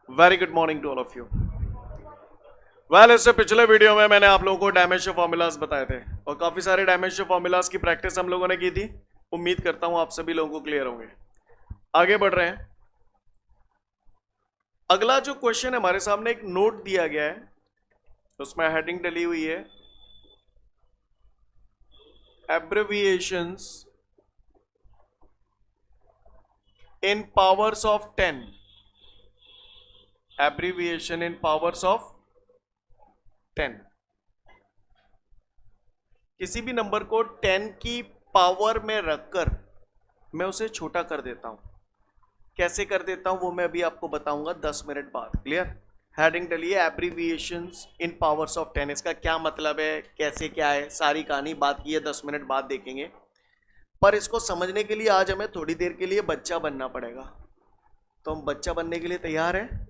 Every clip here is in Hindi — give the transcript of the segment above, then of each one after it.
Very good morning to all of you. Well, इससे पिछले वीडियो में मैंने आप लोगों को डायमेंशन फॉर्मूलाज बताए थे और काफी सारे डायमेंशन फॉर्मूलाज की प्रैक्टिस हम लोगों ने की थी। उम्मीद करता हूं आप सभी लोगों को क्लियर होंगे। आगे बढ़ रहे हैं। अगला जो क्वेश्चन है हमारे सामने एक नोट दिया गया है, उसमें हेडिंग डली हुई है abbreviations in powers of 10। Abbreviation in powers of 10। किसी भी नंबर को 10 की पावर में रखकर मैं उसे छोटा कर देता हूं। कैसे कर देता हूं वो मैं अभी आपको बताऊंगा 10 मिनट बाद। क्लियर? हेडिंग डलिए एब्रिविएशंस इन पावर्स ऑफ 10। इसका क्या मतलब है, कैसे क्या है, सारी कहानी बात की है, 10 मिनट बाद देखेंगे। पर इसको समझने के लिए आज हमें थोड़ी देर के लिए बच्चा बनना पड़ेगा। तो हम बच्चा बनने के लिए तैयार हैं?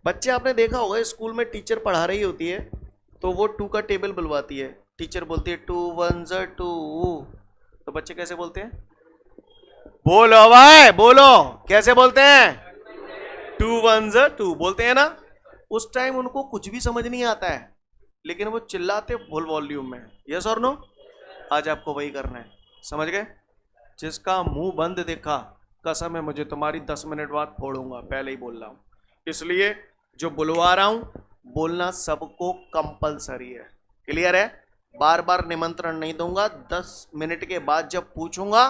बच्चे आपने देखा होगा स्कूल में टीचर पढ़ा रही होती है तो वो 2 का टेबल बुलवाती है। टीचर बोलती है 2 1 2। तो बच्चे कैसे बोलते हैं? बोलो भाई बोलो, कैसे बोलते हैं? 2 1 2 बोलते हैं ना। उस टाइम उनको कुछ भी समझ नहीं आता है, लेकिन वो चिल्लाते फुल वॉल्यूम में। यस और नो? आज आपको वही करना है। समझ गए? जिसका मुंह बंद देखा, कसम है मुझे तुम्हारी 10 मिनट बाद फोड़ूंगा, पहले ही बोल रहा हूं। इसलिए जो बुलवा रहा हूं बोलना सबको कंपलसरी है। क्लियर है? बार बार निमंत्रण नहीं दूंगा, 10 मिनट के बाद जब पूछूंगा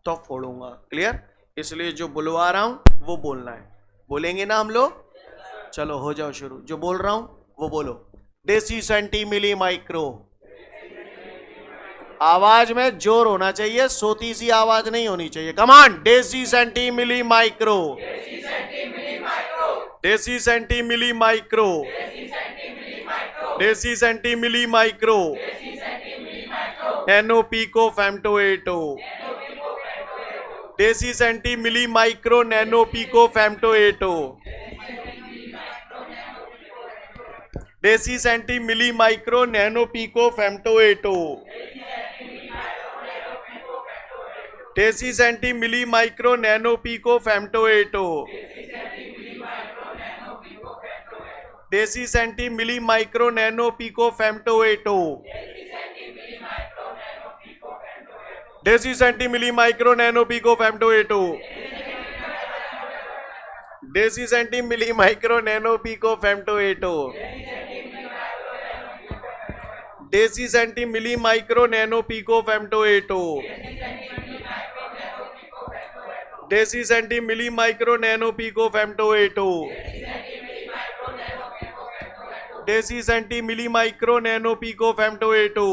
तो फोड़ूंगा। क्लियर? इसलिए जो बुलवा रहा हूं वो बोलना है। बोलेंगे ना हम लोग? चलो हो जाओ शुरू। जो बोल रहा हूं वो बोलो। Deci centi milli micro. आवाज में जोर होना चाहिए, सोती सी आवाज नहीं होनी चाहिए। Come on. Deci centi milli micro. Deci centi milli micro. Deci centi milli micro. Nano pico femto atto. Deci centi milli micro nano pico femto atto. Deci centi milli micro nano pico femto atto. Deci centi milli micro nano pico femto atto. Deci centi milli micro nano pico femto atto. Deci centi milli micro nano pico femto atto. Deci centi milli micro nano pico femto atto. Deci centi milli micro nano pico femto atto. Deci centi milli micro nano pico femto atto. Deci centi milli micro nano pico femto atto.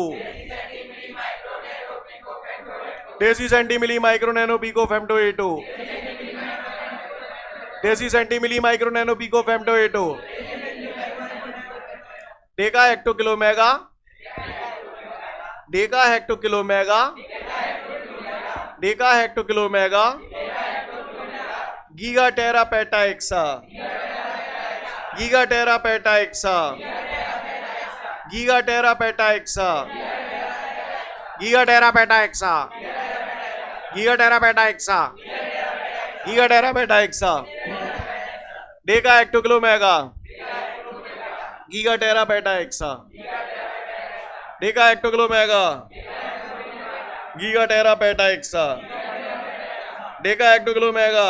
Deci centi milli micro nano pico femto atto. Deci centi milli micro nano pico femto atto. Deca hecto kilo mega. Deca hecto kilo mega. Deca hecto kilo mega. Giga tera peta exa. Giga tera peta exa. Giga tera peta exa. Giga tera peta exa. Giga tera peta exa. Giga tera peta exa. Deca hecto kilo mega. Giga tera peta exa. Deca hecto kilo mega. Giga tera peta exa. Deca hecto kilo mega.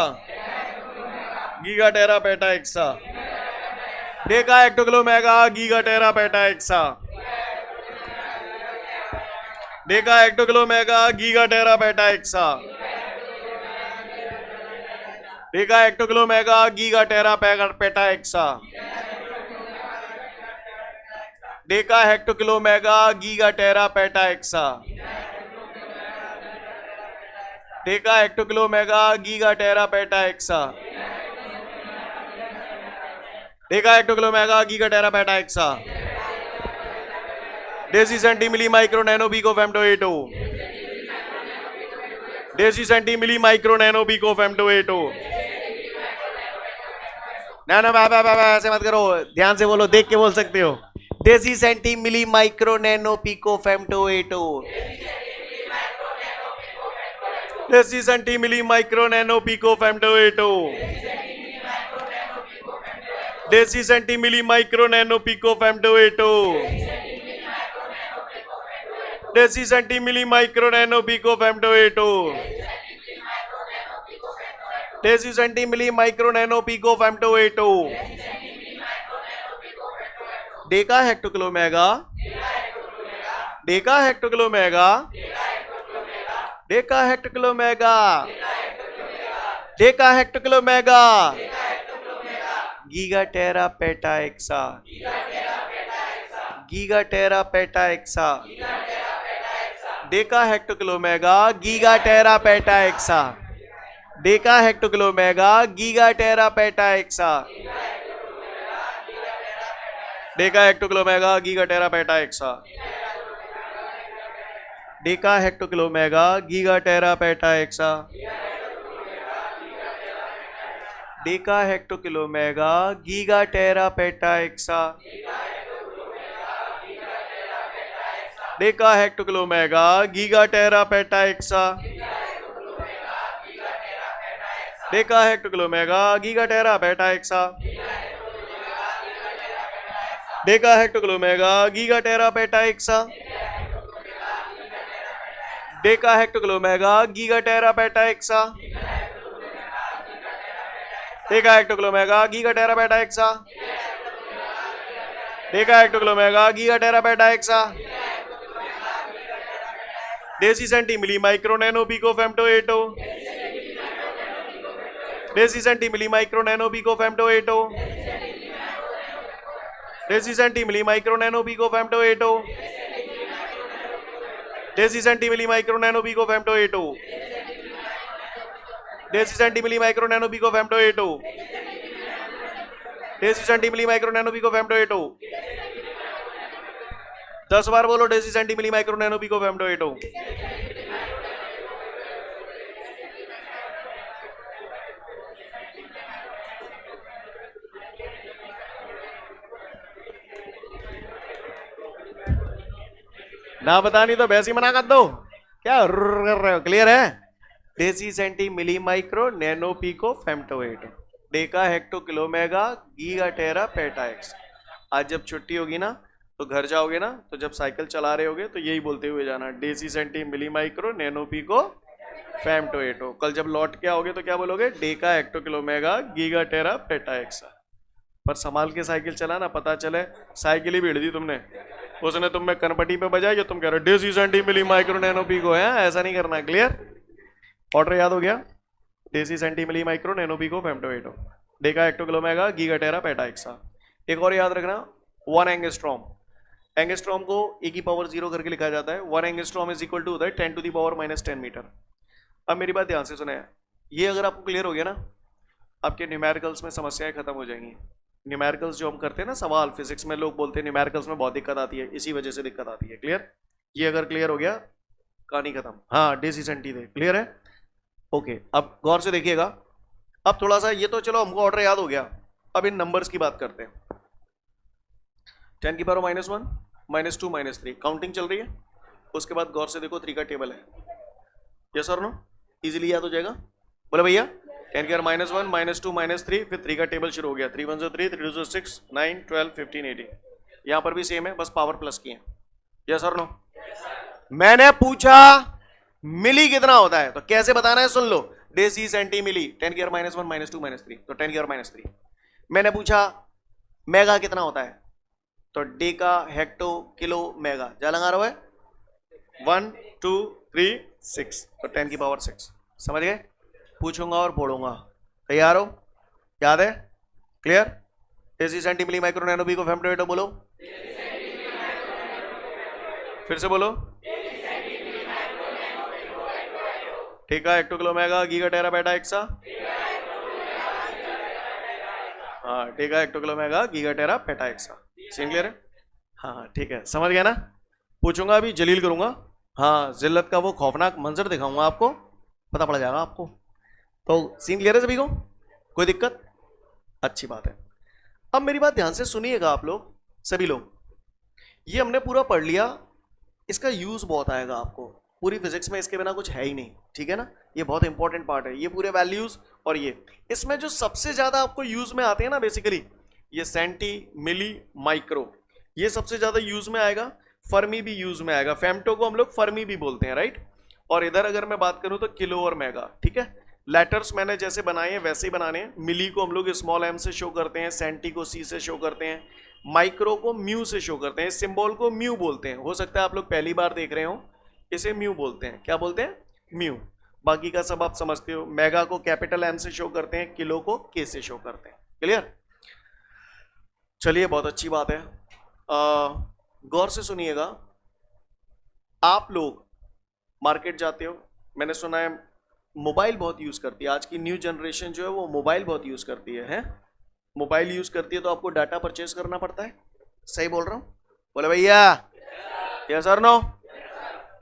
Giga tera peta exa. Deca hecto kilo mega. Giga tera peta exa. Deca hecto kilo mega. Giga tera peta exa. Deca hecto kilo mega. Giga tera peta exa. Deca hecto kilo mega. Giga tera peta exa. Deca hecto kilo mega. Giga tera peta exa. Deca hecto kilo mega. Giga tera peta exa. Deci centi milli micro nano pico femto atto. Deci centi milli micro nano pico femto atto. ना बाबा ऐसे मत करो, ध्यान से बोलो, देख के बोल सकते हो। Deci centi milli micro nano pico femto atto. Deci centi milli micro nano pico femto atto. Deci centi milli micro nano pico femto atto, deci centi milli micro nano pico femto atto, deci centi milli micro nano pico femto atto. Deca hecto kilo mega, deca hecto kilo mega, deca hecto kilo mega, deca hecto kilo mega, giga tera peta exa, giga tera peta exa, deca hecto kilo mega, giga tera peta exa, deca hecto kilo mega, giga tera peta exa, deca hecto kilo mega, giga tera peta exa, deca hecto kilo mega, giga tera peta exa, deca hecto kilo mega, giga tera peta exa, deca hecto kilo mega, giga tera peta exa, deca hecto kilo mega, giga tera peta exa, deca hecto kilo mega, giga tera peta exa, deca hecto kilo mega, giga tera peta exa, deca hecto kilo mega, giga tera peta exa, deca hecto kilo mega, giga tera peta exa, deci centi milli micro nano pico femto atto, deci centi milli micro nano pico femto atto, deci centi milli micro nano pico femto atto, deci centi milli micro nano pico femto atto, deci centi milli micro nano pico femto atto, deci centi milli micro nano pico femto atto. 10 बार बोलो deci centi milli micro nano pico femto atto. ना बतानी तो वैसे ही मना कर दो, क्या कर रहे हो? क्लियर है? Deci centi milli micro nano pico femto atto, deca hecto kilo mega, giga tera peta exa. आज जब छुट्टी होगी ना तो घर जाओगे ना, तो जब साइकिल चला रहे होगे तो यही बोलते हुए जाना, deci centi milli micro nano pico femto atto. कल जब लौट के आओगे तो क्या बोलोगे? Deca hecto kilo mega, giga tera peta exa. पर संभाल के साइकिल चलाना, पता चले साइकिल ही भीड़ दी तुमने, उसने तुम में कनपट्टी पे बजाई, जो तुम कह रहे हो deci centi milli micro nano pico है। ऐसा नहीं करना। क्लियर? ऑर्डर याद हो गया? Deci centi milli micro nano pico femto atto, deca hecto kilo mega, giga tera peta exa. एक और याद रखना, 1 एंगस्ट्रॉम। एंगस्ट्रॉम को e की पावर 0 करके लिखा जाता है। 1 एंगस्ट्रॉम इज इक्वल टू होता है 10 टू दी पावर -10 मीटर। अब मेरी बात ध्यान से सुने, ये अगर आपको क्लियर हो गया ना, आपके न्यूमेरिकल्स में समस्याएं खत्म हो जाएंगी। न्यूमेरिकल्स जो हम करते हैं ना सवाल, फिजिक्स में लोग बोलते हैं न्यूमेरिकल्स में बहुत दिक्कत आती है, इसी वजह से दिक्कत आती है। क्लियर? ये अगर क्लियर हो गया, कहानी खत्म। हाँ, डेसी सेंटी दे। क्लियर है? ओके, अब गौर से देखिएगा। अब थोड़ा सा ये तो चलो हमको ऑर्डर याद हो गया, अब इन नंबर्स की बात करते हैं। 10 की पावर -1, -2, -3 काउंटिंग चल रही है। उसके बाद गौर से देखो 3 का टेबल है। यस और नो? इजीली याद हो जाएगा। बोले भैया 10 की पावर -1, -2, -3, फिर 3 का टेबल शुरू हो गया। 3 1 3, 3 2 6, 9 12 15 18। यहां पर भी सेम है, बस पावर प्लस की है। यस और नो? मैंने पूछा मिली कितना होता है, तो कैसे बताना है सुन लो। डेसी सेंटी मिली, 10 की पावर -1, -2, -3, तो 10 की पावर -3। मैंने पूछा मेगा कितना होता है, तो डेका हेक्टो किलो मेगा। जा लगा रहा है 1 2 3 6, तो 10 की पावर 6। समझ गए? पूछूंगा और फोड़ूंगा। तैयार हो? याद है? Clear? Deci centi milli micro nano pico femto atto बोलो, फिर से बोलो। Deca hecto kilo mega, giga tera peta exa. हाँ, deca hecto kilo mega, giga tera peta exa. Scene clear है? हाँ ठीक है, समझ गया ना? पूछूंगा अभी, जलील करूंगा। हाँ, जिल्लत का वो खौफनाक मंजर दिखाऊंगा आपको, पता पड़ जाएगा आपको। तो सीन क्लियर है सभी को? कोई दिक्कत? अच्छी बात है। अब मेरी बात ध्यान से सुनिएगा आप लोग, सभी लोग। ये हमने पूरा पढ़ लिया, इसका यूज बहुत आएगा आपको। पूरी फिजिक्स में इसके बिना कुछ है ही नहीं, ठीक है ना? ये बहुत इंपॉर्टेंट पार्ट है, ये पूरे वैल्यूज। और ये इसमें जो सबसे ज्यादा आपको यूज में आते हैं ना, बेसिकली ये सेंटी, मिली, माइक्रो, ये सबसे ज्यादा यूज में आएगा। फर्मी भी यूज में आएगा, फेम्टो को हम लोग फर्मी भी बोलते हैं, राइट। और इधर अगर मैं बात करूं तो किलो और मेगा, ठीक है। लेटर्स मैंने जैसे बनाए हैं वैसे ही बनाने हैं। मिली को हम लोग स्मॉल एम से शो करते हैं, सेंटी को सी से शो करते हैं, माइक्रो को म्यू से शो करते हैं। इस सिंबल को म्यू बोलते हैं, हो सकता है आप लोग पहली बार देख रहे हो, इसे म्यू बोलते हैं। क्या बोलते हैं? म्यू। बाकी का सब आप समझते हो। मेगा को कैपिटल एम से शो करते हैं, किलो को के से शो करते हैं। क्लियर? चलिए, बहुत अच्छी बात है। गौर से सुनिएगा। आप लोग मार्केट जाते हो, मैंने सुना है मोबाइल बहुत यूज करती है। आज की न्यू जनरेशन जो है वो मोबाइल बहुत यूज करती है? मोबाइल यूज करती है तो आपको डाटा परचेज करना पड़ता है। सही बोल रहा हूं? बोले भैया, यस और नो?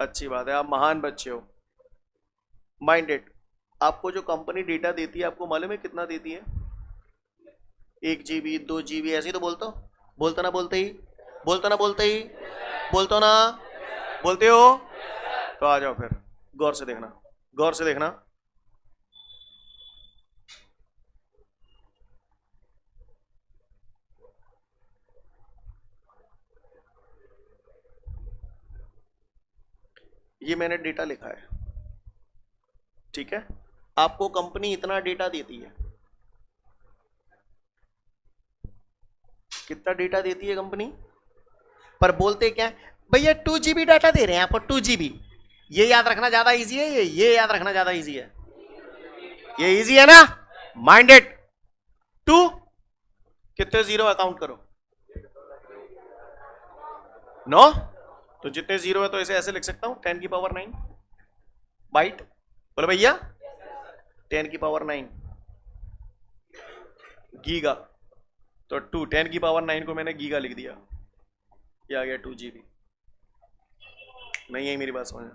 अच्छी बात है, आप महान बच्चे हो, माइंडेड। आपको जो कंपनी डेटा देती है, आपको मालूम है कितना देती है? 1 GB 2 GB, ऐसे ही तो बोलते हो। बोलते ना बोलते ही, बोलते ना बोलते ही, बोलते ना बोलते हो। तो आ जाओ फिर, गौर से देखना, गौर से देखना। ये मैंने डेटा लिखा है, ठीक है। आपको कंपनी इतना डेटा देती है। कितना डेटा देती है कंपनी? पर बोलते क्या है? भैया 2 GB डाटा दे रहे हैं आपको, 2 GB। ये याद रखना ज्यादा इजी है, ये याद रखना ज्यादा इजी है। ये इजी है ना? माइंडेड। 2 कितने जीरो है? काउंट करो। 9। तो जितने जीरो है तो इसे ऐसे लिख सकता हूं, 10 की पावर 9 बाइट। बोले भैया 10 की पावर 9 गीगा। तो 2 10 की पावर 9 को मैंने गीगा लिख दिया, ये आ गया 2 GB। नहीं है मेरी बात समझ?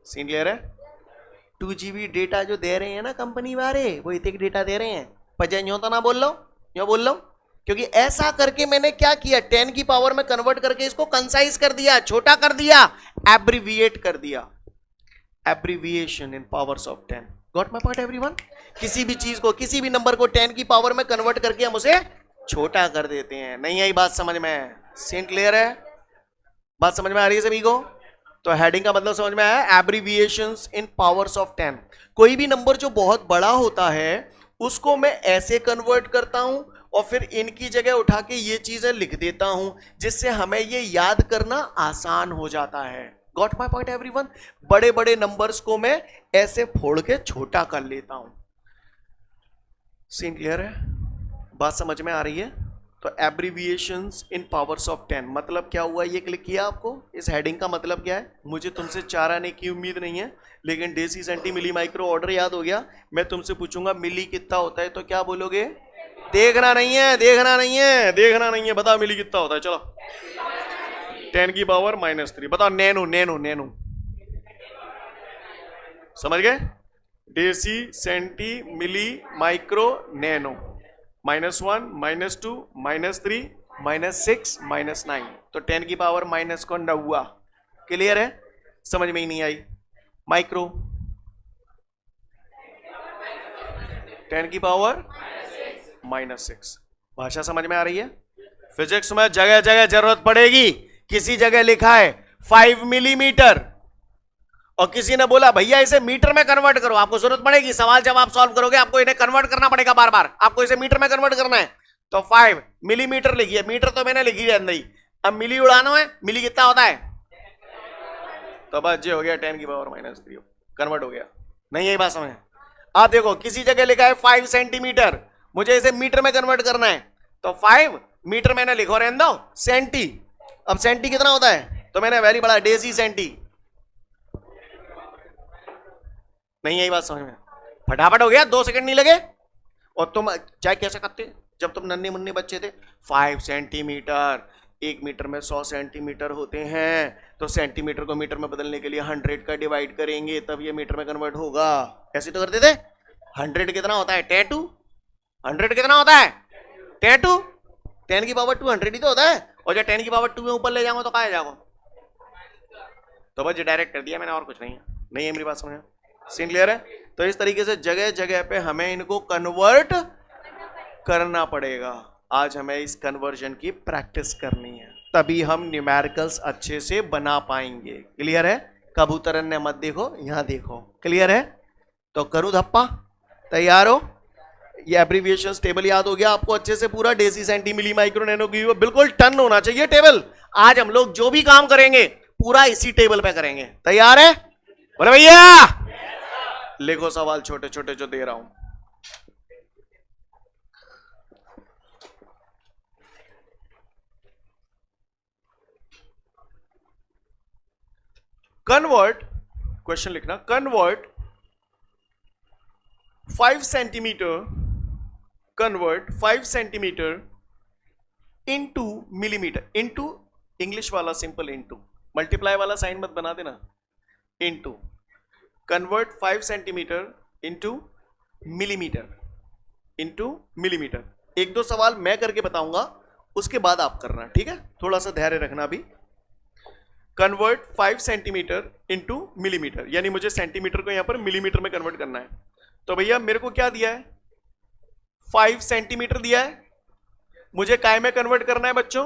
सीन क्लियर है? 2 GB डेटा जो दे रहे हैं ना कंपनी वाले, वो इतने डेटा दे रहे हैं। पर यूं तो ना बोल लो, यूं बोल लो, क्योंकि ऐसा करके मैंने क्या किया, 10 की पावर में कन्वर्ट करके इसको कंसाइज कर दिया, छोटा कर दिया, एब्रीविएट कर दिया। Abbreviation in powers of 10। Got my point everyone? किसी भी चीज को, किसी भी नंबर को 10 की पावर में कन्वर्ट करके हम उसे छोटा कर देते हैं। नहीं आई बात समझ में? सीन क्लियर है? बात समझ में आ रही है सभी को? तो हेडिंग का मतलब समझ में आया, एब्रीविएशंस इन पावर्स ऑफ 10। कोई भी नंबर जो बहुत बड़ा होता है उसको मैं ऐसे कन्वर्ट करता हूं और फिर इनकी जगह उठा के ये चीजें लिख देता हूं, जिससे हमें ये याद करना आसान हो जाता है। Got my point everyone? बड़े बड़े नंबर्स को मैं ऐसे फोड़ के छोटा कर लेता हूं। सीन क्लियर है? बात समझ में आ रही है? तो एब्रीविएशंस इन पावर्स ऑफ 10 मतलब क्या हुआ, ये क्लिक किया आपको? इस हेडिंग का मतलब क्या है? मुझे तुमसे 4 आने की उम्मीद नहीं है, लेकिन deci, centi, milli, micro order याद हो गया। मैं तुमसे पूछूंगा मिली कितना होता है, तो क्या बोलोगे? देखना नहीं है, देखना नहीं है, देखना नहीं है, बताओ मिली कितना होता है। चलो 10 की पावर -3। बताओ नैनो, नैनो, नैनो। समझ गए? Deci, centi, milli, micro, nano. -1, -2, -3, -6, -9। तो 10 की पावर माइनस को 9 हुआ। क्लियर है? समझ में ही नहीं आई? माइक्रो 10 की पावर -6। भाषा समझ में आ रही है? फिजिक्स में जगह जगह जरूरत पड़ेगी। किसी जगह लिखा है 5 मिलीमीटर और किसी ने बोला भैया इसे मीटर में कन्वर्ट करो, आपको जरूरत पड़ेगी। सवाल जब आप सॉल्व करोगे आपको इन्हें कन्वर्ट करना पड़ेगा बार बार, आपको इसे मीटर में कन्वर्ट करना है। तो 5 मिलीमीटर लिखिए, मीटर तो मैंने लिखी है नहीं, अब मिली उड़ाना है। मिली कितना होता है? तो बस ये हो गया 10 की पावर -3 कन्वर्ट हो गया। नहीं यही बात समझ? आप देखो किसी जगह लिखा है 5 सेंटीमीटर, मुझे इसे मीटर में कन्वर्ट करना है, तो 5 मीटर मैंने लिखो, रहने दो सेंटी। अब सेंटी कितना होता है? तो मैंने वैल्यू बढ़ा, डेसी सेंटी। नहीं यही बात समझ में? फटाफट हो गया, 2 सेकंड नहीं लगे। और तुम चाहे कैसे करते जब तुम नन्हे मुन्ने बच्चे थे? 5 सेंटीमीटर, 1 मीटर में 100 सेंटीमीटर होते हैं, तो सेंटीमीटर को मीटर में बदलने के लिए 100 का डिवाइड करेंगे, तब ये मीटर में कन्वर्ट होगा। ऐसे तो करते थे। 100 कितना होता है? 10 100 कितना होता है? 10 10 की पावर 2 100 ही तो होता है। और जब 10 की पावर 2 में ऊपर ले जाऊंगा तो कहाँ जाऊंगा? तो बस डायरेक्ट कर दिया मैंने, और कुछ नहीं है। नहीं है मेरी बात समझ? सीन क्लियर है? तो इस तरीके से जगह जगह पे हमें इनको कन्वर्ट करना पड़ेगा। आज हमें इस कन्वर्जन की प्रैक्टिस करनी है, तभी हम न्यूमेरिकल्स अच्छे से बना पाएंगे। क्लियर है? कबूतरन ने मत देखो, यहां देखो। क्लियर है? तो करूं धप्पा? तैयार हो? ये एब्रीविएशन टेबल याद हो गया आपको अच्छे से पूरा? Deci, centi, milli, micro, nano की बिल्कुल टन होना चाहिए टेबल। आज हम लोग जो भी काम करेंगे पूरा इसी टेबल पे करेंगे। तैयार है? बोले भैया। लिखो सवाल छोटे छोटे जो दे रहा हूं। कन्वर्ट, क्वेश्चन लिखना, convert 5 centimetre, convert 5 centimetre into millimetre. Into English वाला सिंपल इनटू, मल्टीप्लाई वाला साइन मत बना देना। Into convert 5 centimetre into millimetre, into millimetre. एक दो सवाल मैं करके बताऊंगा, उसके बाद आप करना, ठीक है? थोड़ा सा धैर्य रखना अभी। कन्वर्ट 5 सेंटीमीटर इनटू मिलीमीटर, यानी मुझे सेंटीमीटर को यहां पर मिलीमीटर में कन्वर्ट करना है। तो भैया मेरे को क्या दिया है? 5 सेंटीमीटर दिया है, मुझे काय में कन्वर्ट करना है बच्चों?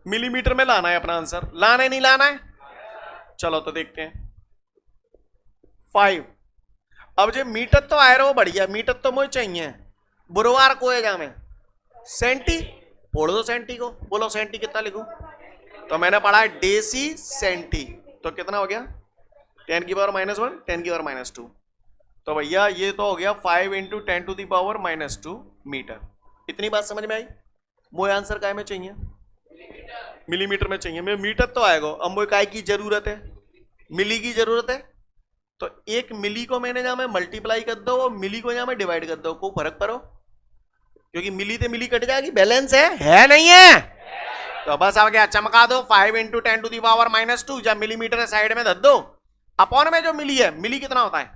मिलीमीटर में लाना है अपना आंसर। लाना है नहीं लाना है? चलो तो देखते हैं। 5, अब जो मीटर तो आया रहा बढ़िया, मीटर तो मुझे चाहिए। बुधवार को है जामे सेंटी, फोड़ दो सेंटी को, बोलो सेंटी कितना लिखूं? तो मैंने पढ़ा है डेसी सेंटी, तो कितना हो गया? 10 की पावर -1, 10 की पावर -2। तो भैया ये तो हो गया 5 × 10⁻²। मीटर। इतनी बात समझ में आई? मुझे आंसर काय में चाहिए? मिलीमीटर में चाहिए। मैं मीटर तो आएगा, अब मुझे काय की जरूरत है? मिली की जरूरत है। तो एक मिली को मैंने जहां में मल्टीप्लाई कर दो और मिली को जहां में डिवाइड कर दो, कोई फर्क पड़ो? क्योंकि मिली से मिली कट जाएगी, बैलेंस है नहीं है? तो बस अब क्या चमका दो, 5 × 10⁻², जब मिलीमीटर साइड में धर दो, अपॉन में जो मिली है, मिली कितना होता है?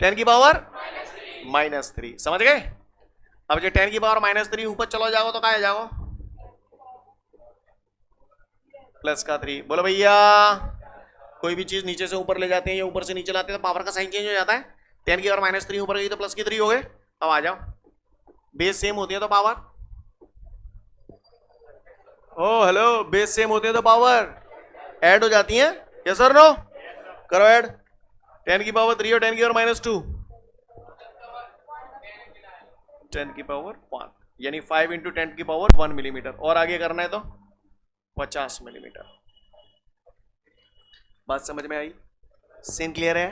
10 की पावर -3। समझ गए? अब जो 10 की पावर -3 ऊपर चलो जाओ तो क्या जाओ? +3। बोलो भैया, कोई भी चीज नीचे से ऊपर ले जाते हैं या ऊपर से नीचे लाते हैं तो पावर का साइन चेंज हो जाता है। 10 की पावर -3 ऊपर गई तो +3 हो गए। अब आ जाओ, बेस सेम होती है तो power, oh hello, base same होती है तो पावर ऐड हो जाती है। Yes sir no? करो ऐड। 10 की पावर 3 और 10 की पावर -2, 10 की पावर 1, यानी 5 × 10 की पावर 1 मिलीमीटर। और आगे करना है तो 50 मिलीमीटर। बात समझ में आई? सीन क्लियर है?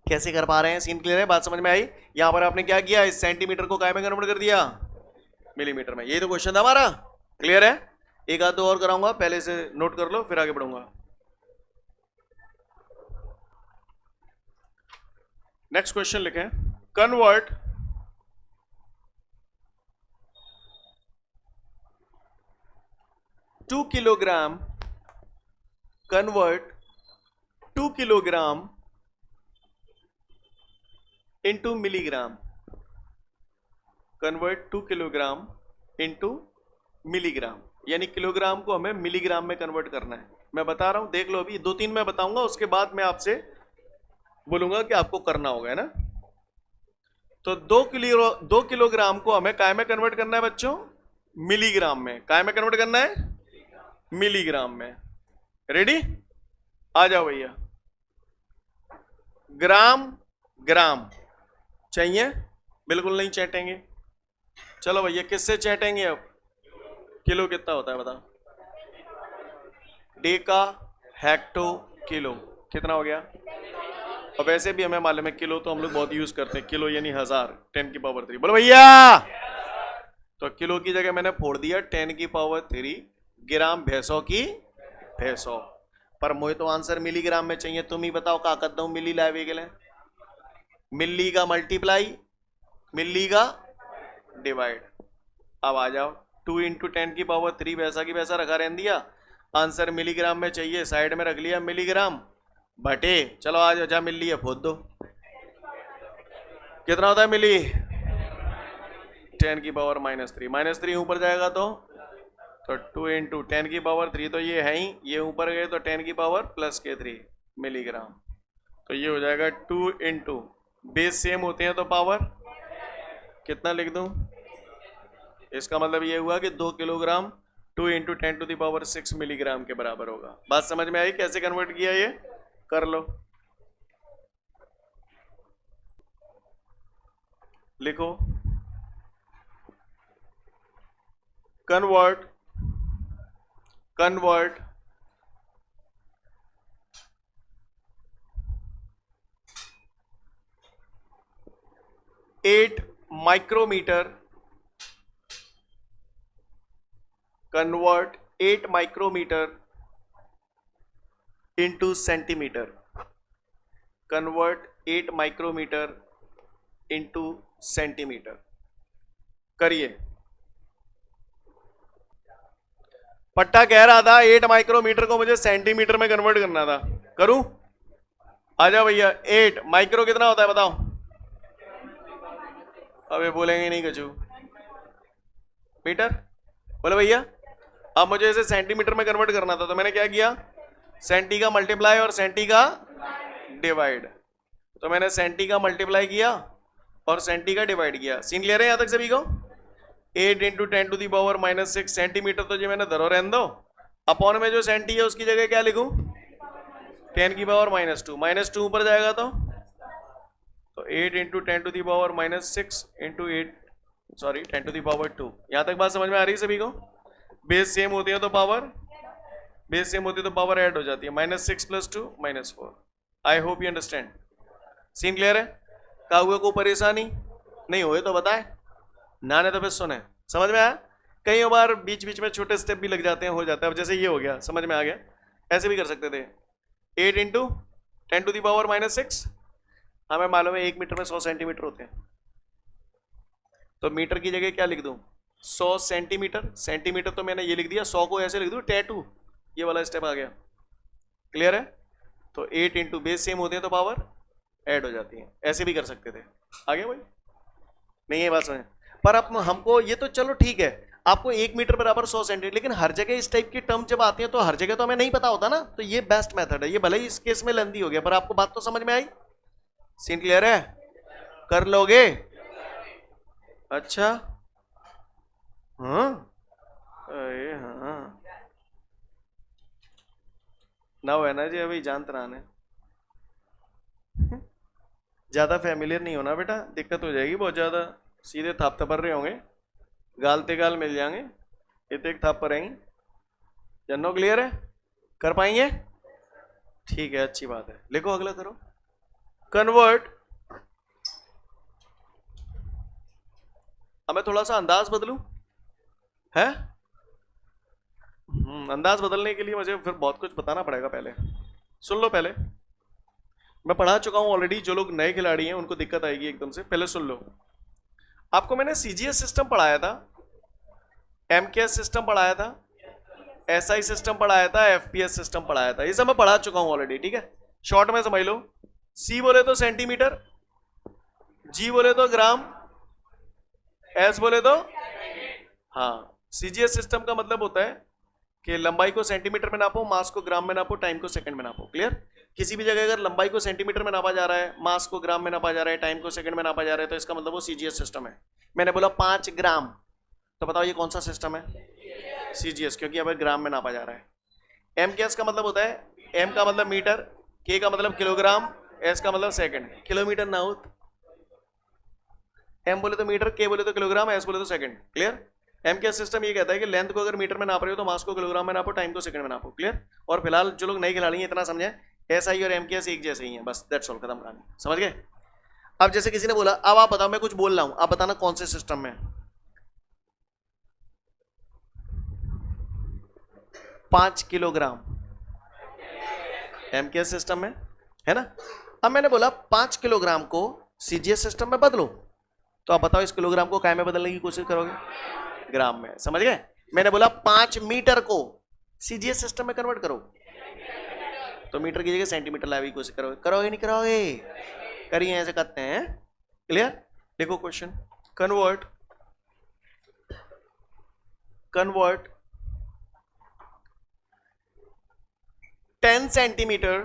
कैसे कर पा रहे हैं? सीन क्लियर है? बात समझ में आई? यहां पर आपने क्या किया? इस सेंटीमीटर को काय में कन्वर्ट कर दिया? मिलीमीटर में। यही तो क्वेश्चन था हमारा। क्लियर है? एक आध दो और कराऊंगा, पहले से नोट कर लो फिर आगे बढ़ूंगा। नेक्स्ट क्वेश्चन लिखें, convert 2 kilogram, convert 2 kilogram into milligram, convert 2 kilogram into milligram, यानी किलोग्राम को हमें मिलीग्राम में कन्वर्ट करना है। मैं बता रहा हूं, देख लो अभी 2-3 मैं बताऊंगा, उसके बाद मैं आपसे बोलूंगा कि आपको करना होगा, है ना? तो 2 किलोग्राम को हमें काय में कन्वर्ट करना है बच्चों? मिलीग्राम में। काय में कन्वर्ट करना है? मिलीग्राम में। रेडी? आ जाओ भैया। ग्राम ग्राम चाहिए? बिल्कुल नहीं चैटेंगे। चलो भैया, किससे चैटेंगे अब? किलो कितना होता है बताओ? डेका, हेक्टो, किलो कितना हो गया? और वैसे भी हमें मालूम है किलो तो हम लोग बहुत यूज करते हैं। किलो यानी 1000, 10 की पावर 3। बोलो भैया। तो किलो की जगह मैंने फोड़ दिया 10 की पावर 3 ग्राम भैंसों की भैंसों। पर मुझे तो आंसर मिलीग्राम में चाहिए। तुम ही बताओ क्या करता हूं मिली लाए के लिए? मिली का मल्टीप्लाई, मिली का डिवाइड। अब आ जाओ, 2 × 10 की पावर 3 वैसा की वैसा रखा रहने दिया। आंसर मिलीग्राम में चाहिए, साइड में रख लिया मिलीग्राम बटे। चलो आ जाओ, जा मिली है खोद दो। कितना होता है मिली? 10 की पावर -3। -3 ऊपर जाएगा तो 2 × 10 की पावर 3 तो ये है ही, ये ऊपर गए तो 10 की पावर +3 मिलीग्राम। तो ये हो जाएगा 2 × बेस सेम होते हैं तो पावर कितना लिख दूं? इसका मतलब ये हुआ कि 2 किलोग्राम 2 इंटू 10⁻6 मिलीग्राम के बराबर होगा। बात समझ में आई कैसे कन्वर्ट किया, ये कर लो, लिखो, convert 8 micrometer, convert 8 micrometer into centimeter, convert 8 micrometer into centimeter। करिए। पट्टा कह रहा था 8 माइक्रोमीटर को मुझे सेंटीमीटर में कन्वर्ट करना था, करूं? आ जाओ भैया। 8 माइक्रो कितना होता है बताओ? अबे बोलेंगे नहीं कचू, मीटर बोले भैया। अब मुझे इसे सेंटीमीटर में कन्वर्ट करना था, तो मैंने क्या किया, सेंटी का मल्टीप्लाई और सेंटी का डिवाइड। तो मैंने सेंटी का मल्टीप्लाई किया और सेंटी का डिवाइड किया। सीन क्लियर है यहां तक सभी को? 8 इंटू 10⁻⁻6 सेंटीमीटर तो जी मैंने धरो रहने दो। अपॉन में जो सेंटी है उसकी जगह क्या लिखूं? 10⁻², -2 ऊपर जाएगा तो 8 इंटू 10⁻6 इंटू 8 सॉरी 10⁻2। यहां तक बात समझ में आ रही है सभी को? बेस सेम होती है तो पावर ऐड हो जाती है। -6 + 2 -4। I hope you understand. Scene clear है? कहा हुए को परेशानी नहीं हुए तो बताए, नाने तो फिर सुने। समझ में आया? कई बार बीच बीच में छोटे स्टेप भी लग जाते हैं, हो जाता है। अब जैसे ये हो गया, समझ में आ गया। ऐसे भी कर सकते थे। 8 इंटू 10⁻6, हमें मालूम है 1 मीटर में 100 सेंटीमीटर होते हैं, तो मीटर की जगह क्या लिख दूं? 100 सेंटीमीटर। सेंटीमीटर तो मैंने ये लिख दिया, 100 को ऐसे लिख दूं टैटू, ये वाला स्टेप आ गया। क्लियर है? तो 8 इंटू बेस सेम होते हैं तो पावर ऐड हो जाती है। ऐसे भी कर सकते थे। आगे भाई नहीं है बात समझ? पर अब हमको ये तो चलो ठीक है, आपको 1 मीटर बराबर 100 सेंटीमीटर, लेकिन हर जगह इस टाइप की टर्म जब आती है तो हर जगह तो हमें नहीं पता होता ना। तो ये बेस्ट मेथड है। ये भले ही इस केस में लेंदी हो गया, पर आपको बात तो समझ में आई। सीन क्लियर है? कर लोगे? अच्छा हाँ, अरे हाँ ना है ना जी, अभी जानते रहने ज्यादा फैमिलियर नहीं होना बेटा, दिक्कत हो जाएगी बहुत ज्यादा। सीधे थाप थपर रहे होंगे, गालते गाल मिल जाएंगे, ये एक थाप पर रहेंगे। जन्नो क्लियर है? कर पाएंगे? ठीक है, अच्छी बात है। लिखो अगला करो, कन्वर्ट। अब मैं थोड़ा सा अंदाज बदलूं है। अंदाज बदलने के लिए मुझे फिर बहुत कुछ बताना पड़ेगा। पहले सुन लो, पहले मैं पढ़ा चुका हूं ऑलरेडी। जो लोग नए खिलाड़ी हैं उनको दिक्कत आएगी एकदम से। पहले सुन लो, आपको मैंने सीजीएस सिस्टम पढ़ाया था, एमकेएस सिस्टम पढ़ाया था, एसआई सिस्टम पढ़ाया था, एफपीएस सिस्टम पढ़ाया था। ये सब मैं पढ़ा चुका हूं ऑलरेडी। ठीक है, शॉर्ट में समझ लो। सी बोले तो सेंटीमीटर, जी बोले तो ग्राम, एस बोले तो हाँ। सीजीएस सिस्टम का मतलब होता है कि लंबाई को सेंटीमीटर में नापो, मास को ग्राम में नापो, टाइम को सेकंड में नापो। क्लियर? किसी भी जगह अगर लंबाई को सेंटीमीटर में नापा जा रहा है, मास को ग्राम में नापा जा रहा है, टाइम को सेकंड में नापा जा रहा है, तो इसका मतलब वो सीजीएस सिस्टम है। मैंने बोला 5 ग्राम, तो बताओ ये कौन सा सिस्टम है? सीजीएस, क्योंकि अब ग्राम में नापा जा रहा है। एमकेएस का मतलब होता है, एम का मतलब मीटर, के का मतलब किलोग्राम, एस का मतलब सेकंड। किलोमीटर ना हो, एम बोले तो मीटर, के बोले तो किलोग्राम, एस बोले तो सेकंड। क्लियर? एमकेएस सिस्टम ये कहता है कि लेंथ को अगर मीटर में नाप रहे हो तो मास को किलोग्राम में नापो, टाइम को सेकंड में नापो। क्लियर? और फिलहाल जो लोग नए खिलाड़ी हैं इतना समझे, एसआई और एमकेएस एक जैसे ही हैं, बस दैट्स ऑल, खत्म कहानी। समझ गए? अब जैसे किसी ने बोला, अब आप बताओ, मैं कुछ बोल रहा हूं, आप बताना कौन से सिस्टम में। 5 किलोग्राम एमकेएस सिस्टम में है ना। अब मैंने बोला 5 किलोग्राम को सीजीएस सिस्टम में बदलो, तो आप बताओ इस किलोग्राम को काय में बदलने की कोशिश करोगे? ग्राम में। समझ गए? मैंने बोला 5 मीटर को सीजीएस सिस्टम में कन्वर्ट करो, तो मीटर की जगह सेंटीमीटर लाने की कोशिश करोगे? करोगे नहीं करोगे? करिए, ऐसे करते हैं। क्लियर? देखो question, convert 10 centimetre,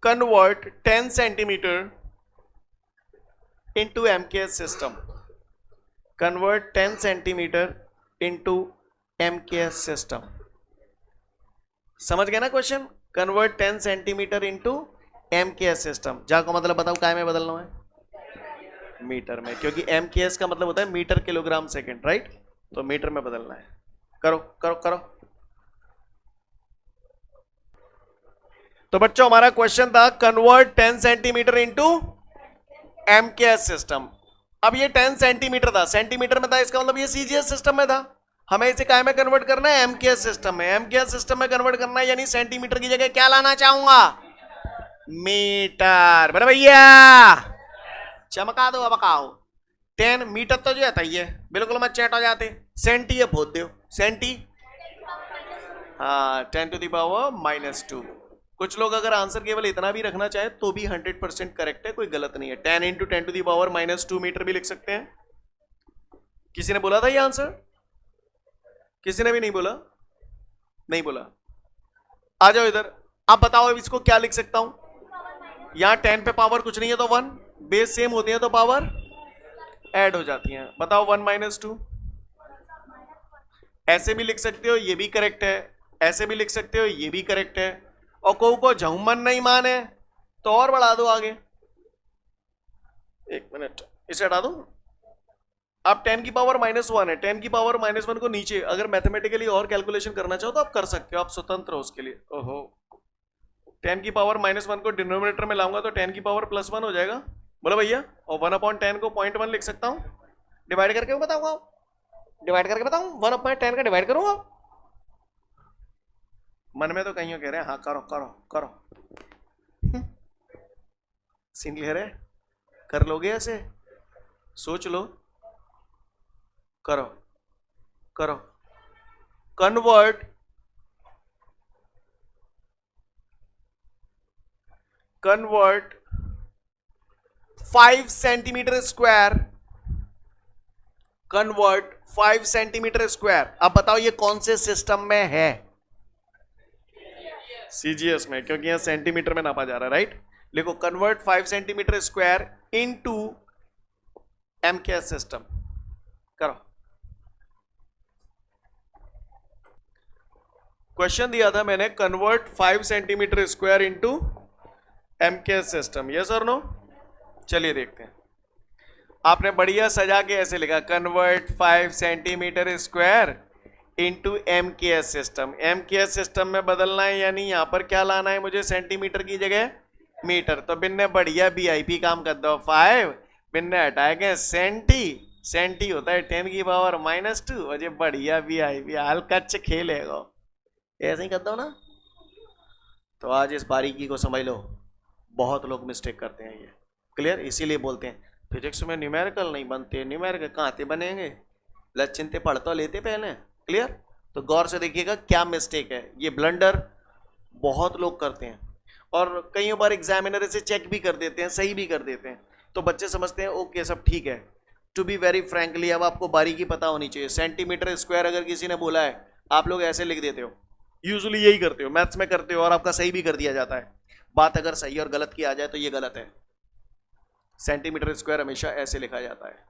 convert 10 centimetre into MKS system, convert 10 centimetre into MKS system. समझ गए ना question? Convert 10 centimetre into MKS system. जाको मतलब बताओ काय में बदलना है? मीटर में, क्योंकि MKS का मतलब होता है मीटर किलोग्राम सेकंड, राइट? तो मीटर में बदलना है। करो करो करो। तो बच्चों हमारा क्वेश्चन था convert 10 centimetre into MKS system. अब ये 10 सेंटीमीटर था, सेंटीमीटर में था, इसका मतलब ये CGS सिस्टम में था। हमें इसे काय में कन्वर्ट करना है? MKS सिस्टम में। MKS सिस्टम में कन्वर्ट करना है, यानी सेंटीमीटर की जगह क्या लाना चाहूंगा? मीटर। बराबर भैया, चमका दो अब आओ। 10 मीटर तो जो है ये बिल्कुल मत चैट हो जाते। सेंटी ये भूत दो, सेंटी हाँ 10 टू द पावर -2। कुछ लोग अगर आंसर केवल इतना भी रखना चाहे तो भी 100% करेक्ट है, कोई गलत नहीं है। 10 into 10 to the power -2 metre भी लिख सकते हैं। किसी ने बोला था ये आंसर? किसी ने भी नहीं बोला? नहीं बोला। आ जाओ इधर। आप बताओ अब इसको क्या लिख सकता हूं? यहां 10 पे पावर कुछ नहीं है तो 1, बेस सेम होती है तो पावर ऐड हो जाती है। बताओ 1 - 2। ऐसे भी लिख सकते हो, ये भी करेक्ट है। ऐसे भी लिख सकते हो, ये भी करेक्ट है। और को झुमन नहीं माने तो और बढ़ा दो आगे। एक मिनट, इसे हटा दो। अब 10 की पावर -1 है, 10 की पावर -1 को नीचे अगर मैथमेटिकली और कैलकुलेशन करना चाहो तो आप कर सकते हो, आप स्वतंत्र हो उसके लिए। ओहो, 10 की पावर -1 को डिनोमिनेटर में लाऊंगा तो 10 की पावर +1 हो जाएगा। बोलो भैया। और 1/10 को 0.1 लिख सकता हूं। डिवाइड करके बताऊंगा, डिवाइड करके बताऊं। 1/10 का डिवाइड करूंगा। मन में तो कहीं कह रहे हैं हाँ करो करो करो। सीन क्लियर है? कर लोगे ऐसे? सोच लो, करो करो। Convert 5 centimetre square, convert 5 centimetre square. अब बताओ ये कौन से सिस्टम में है? CGS में, क्योंकि यहां सेंटीमीटर में नापा जा रहा है, राइट? लिखो convert 5 centimetre square into MKS system. करो। क्वेश्चन दिया था मैंने convert 5 centimetre square into MKS system, yes और नो? चलिए देखते हैं। आपने बढ़िया सजा के ऐसे लिखा convert 5 centimetre square into MKS system. MKS system में बदलना है, यानी यहां पर क्या लाना है मुझे? सेंटीमीटर की जगह मीटर। तो बिन्ने बढ़िया VIP काम कर दो। 5 बिन्ने हटाएंगे सेंटी, सेंटी होता है 10 की पावर -2। और ये बढ़िया VIP हाल कच्च खेलेगा, ऐसे ही कर दो ना। तो आज इस बारीकी को समझ लो, बहुत लोग मिस्टेक करते हैं ये। क्लियर? इसीलिए बोलते हैं फिजिक्स में न्यूमेरिकल नहीं बनते। न्यूमेरिकल कहाँ से बनेंगे? लक्षिनते पढ़ तो लेते पहले। क्लियर? तो गौर से देखिएगा क्या मिस्टेक है। ये ब्लंडर बहुत लोग करते हैं और कई बार एग्जामिनर इसे चेक भी कर देते हैं, सही भी कर देते हैं। तो बच्चे समझते हैं ओके सब ठीक है। टू बी वेरी फ्रैंकली, अब आपको बारीकी पता होनी चाहिए। सेंटीमीटर स्क्वायर अगर किसी ने बोला है, आप लोग ऐसे लिख देते हो, यूजुअली यही करते हो, मैथ्स में करते हो, और आपका सही भी कर दिया जाता है। बात अगर सही और गलत की आ जाए तो ये गलत है। सेंटीमीटर स्क्वायर हमेशा ऐसे लिखा जाता है।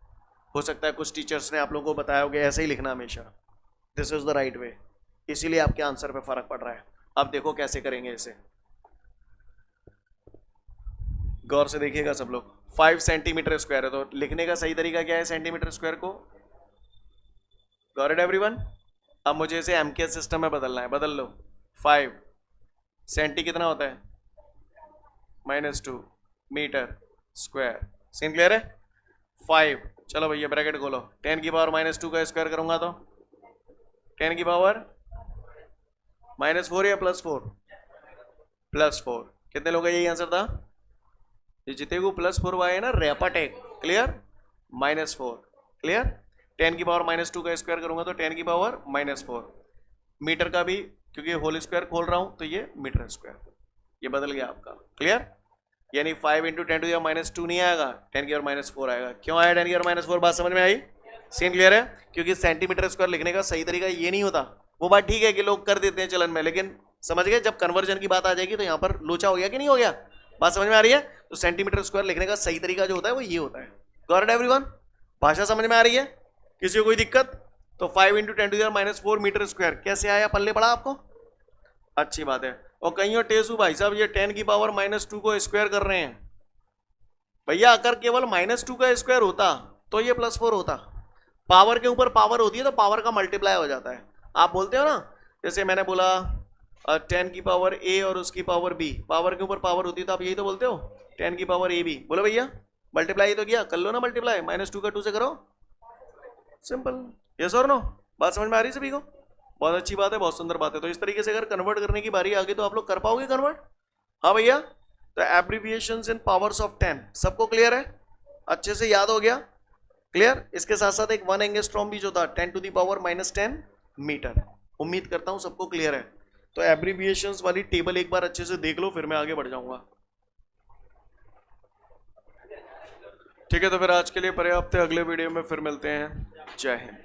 हो सकता है कुछ टीचर्स ने आप लोगों को बताया होगा ऐसे ही लिखना हमेशा। This is the right way, इसीलिए आपके आंसर पे फर्क पड़ रहा है। अब देखो कैसे करेंगे इसे, गौर से देखिएगा सब लोग। 5 सेंटीमीटर स्क्वायर है तो लिखने का सही तरीका क्या है सेंटीमीटर स्क्वायर को? Got it everyone? अब मुझे इसे MKS सिस्टम में बदलना है, बदल लो। 5 सेंटी कितना होता है? -2 मीटर स्क्वायर। सीन क्लियर है? 5, चलो भैया ब्रैकेट खोलो। 10 की पावर -2 का स्क्वायर करूंगा तो 10 की पावर -4 या +4? +4। कितने लोग यही आंसर था? ये जितने को +4 आए ना रेपाटेक। क्लियर? -4। क्लियर? 10 की पावर -2 का स्क्वायर करूंगा तो 10 की पावर -4। मीटर का भी क्योंकि होल स्क्वायर खोल रहा हूं तो ये मीटर स्क्वायर, ये बदल गया आपका। क्लियर? यानी 5 × 10 to the -2 नहीं आएगा, 10 की पावर -4 आएगा। क्यों आया 10 की पावर -4? बात समझ में आई? सीन क्लियर है? क्योंकि सेंटीमीटर स्क्वायर लिखने का सही तरीका ये नहीं होता। वो बात ठीक है कि लोग कर देते हैं चलन में, लेकिन समझ गए जब कन्वर्जन की बात आ जाएगी तो यहाँ पर लोचा हो गया कि नहीं हो गया? बात समझ में आ रही है? तो सेंटीमीटर स्क्वायर लिखने का सही तरीका जो होता है वो ये होता है। Got it everyone? भाषा समझ में आ रही है? किसी को कोई दिक्कत? तो 5 इंटू 10⁻⁴ मीटर स्क्वायर कैसे आया, पल्ले पड़ा आपको? अच्छी बात है। और कहीं और टेसू भाई साहब ये 10⁻⁻² को स्क्वायर कर रहे हैं। भैया अगर केवल -2 का स्क्वायर होता तो ये +4 होता। पावर के ऊपर पावर होती है तो पावर का मल्टीप्लाई हो जाता है। आप बोलते हो ना, जैसे मैंने बोला 10 की पावर a और उसकी पावर b, पावर के ऊपर पावर होती है तो आप यही तो बोलते हो 10 की पावर ab। बोलो भैया मल्टीप्लाई तो किया, कर लो ना मल्टीप्लाई, -2 का 2 से करो, सिंपल। यस और नो? बात समझ में आ रही है सभी को? बहुत अच्छी बात है, बहुत सुंदर बात है। तो इस तरीके से अगर कन्वर्ट करने की बारी आ गई तो आप लोग कर पाओगे कन्वर्ट? हाँ भैया। तो एब्रिविएशंस इन पावर्स ऑफ 10 सबको क्लियर है? अच्छे से याद हो गया? क्लियर? इसके साथ साथ एक 1 एंगस्ट्रॉम भी जो था 10⁻⁻10 मीटर। उम्मीद करता हूं सबको क्लियर है। तो एब्रिविएशंस वाली टेबल एक बार अच्छे से देख लो, फिर मैं आगे बढ़ जाऊंगा। ठीक है, तो फिर आज के लिए पर्याप्त है, अगले वीडियो में फिर मिलते हैं। जय हिंद।